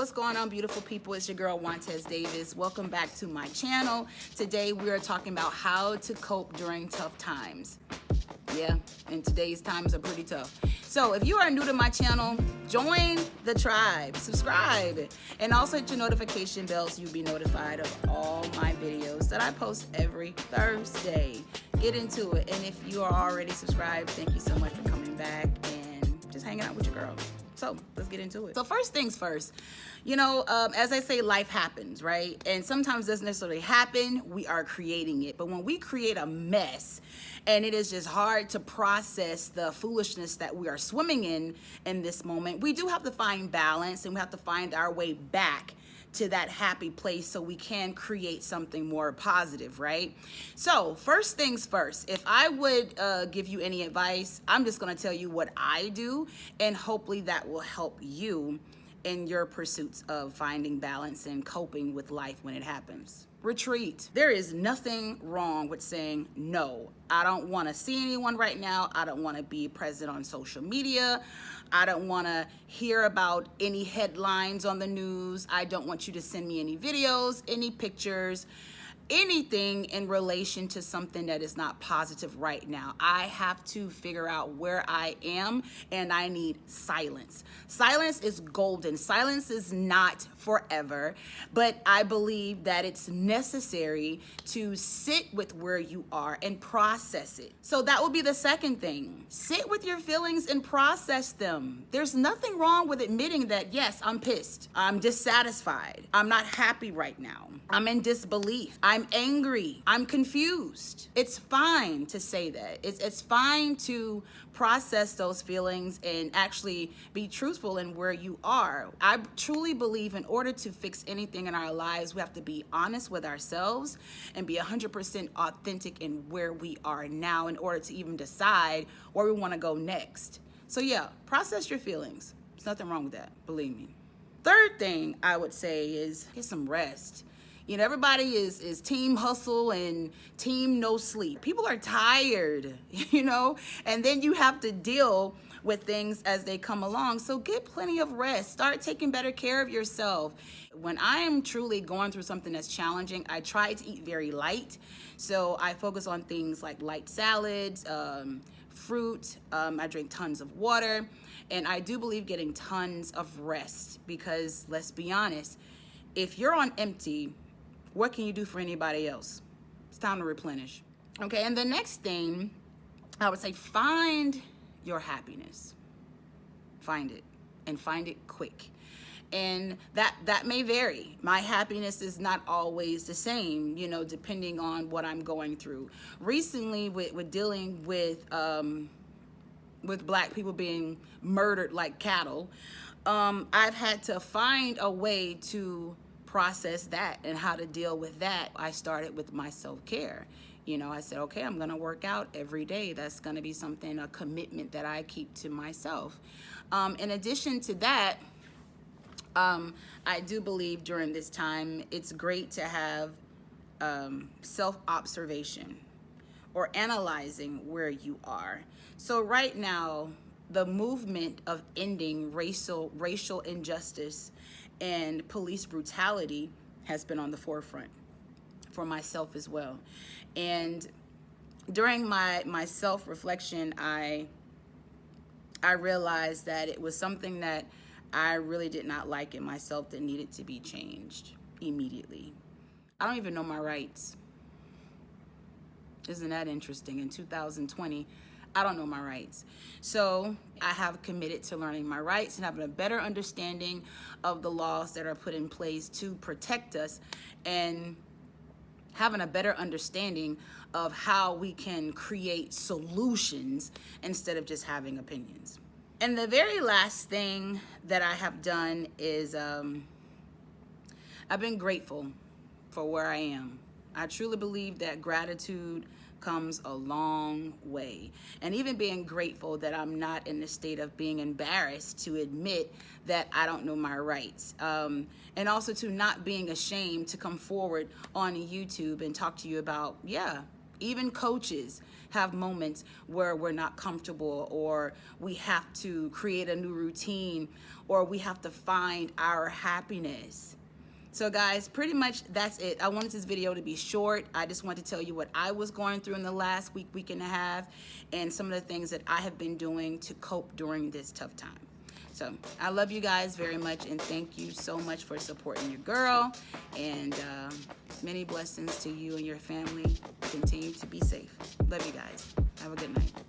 what's going on, beautiful people? It's your girl, Wantaise Davis. Welcome back to my channel. Today, we are talking about how to cope during tough times. Yeah, and today's times are pretty tough. So if you are new to my channel, join the tribe, subscribe, and also hit your notification bell so you'll be notified of all my videos that I post every Thursday. Get into it. And if you are already subscribed, thank you so much for coming back and just hanging out with your girl. So let's get into it. So first things first, as I say, life happens, right? And sometimes it doesn't necessarily happen. We are creating it. But when we create a mess, and it is just hard to process the foolishness that we are swimming in this moment, we do have to find balance, and we have to find our way back to that happy place so we can create something more positive, right? So first things first, if I would give you any advice, I'm just gonna tell you what I do, and hopefully that will help you in your pursuits of finding balance and coping with life when it happens. Retreat. There is nothing wrong with saying, no, I don't want to see anyone right now. I don't want to be present on social media. I don't want to hear about any headlines on the news. I don't want you to send me any videos, any pictures, anything in relation to something that is not positive right now. I have to figure out where I am, and I need silence. Silence is golden. Silence is not forever, but I believe that it's necessary to sit with where you are and process it. So that would be the second thing. Sit with your feelings and process them. There's nothing wrong with admitting that, yes, I'm pissed. I'm dissatisfied. I'm not happy right now. I'm in disbelief. I'm angry. I'm confused. It's fine to say that. It's fine to process those feelings and actually be truthful in where you are. I truly believe in order to fix anything in our lives, we have to be honest with ourselves and be 100% authentic in where we are now in order to even decide where we want to go next. So yeah, process your feelings. There's nothing wrong with that, believe me. Third thing I would say is get some rest. Everybody is team hustle and team no sleep. People are tired, and then you have to deal with things as they come along. So get plenty of rest. Start taking better care of yourself. When I am truly going through something that's challenging, I try to eat very light. So I focus on things like light salads, fruit. I drink tons of water, and I do believe getting tons of rest, because let's be honest, if you're on empty, what can you do for anybody else? It's time to replenish. Okay, and the next thing, I would say, find your happiness. Find it, and find it quick. And that may vary. My happiness is not always the same, depending on what I'm going through. Recently, with dealing with Black people being murdered like cattle, I've had to find a way to process that and how to deal with that. I started with my self-care. I said, okay, I'm gonna work out every day. That's gonna be something, a commitment that I keep to myself. In addition to that, I do believe during this time, it's great to have self-observation or analyzing where you are. So right now, the movement of ending racial injustice and police brutality has been on the forefront for myself as well. And during my self-reflection, I realized that it was something that I really did not like in myself that needed to be changed immediately. I don't even know my rights. Isn't that interesting? In 2020, I don't know my rights. So I have committed to learning my rights and having a better understanding of the laws that are put in place to protect us, and having a better understanding of how we can create solutions instead of just having opinions. And the very last thing that I have done is I've been grateful for where I am. I truly believe that gratitude comes a long way. And even being grateful that I'm not in the state of being embarrassed to admit that I don't know my rights. And also to not being ashamed to come forward on YouTube and talk to you about, Even coaches have moments where we're not comfortable, or we have to create a new routine, or we have to find our happiness. So guys, pretty much that's it. I wanted this video to be short. I just wanted to tell you what I was going through in the last week and a half, and some of the things that I have been doing to cope during this tough time. So I love you guys very much, and thank you so much for supporting your girl, and many blessings to you and your family. Continue to be safe. Love you guys. Have a good night.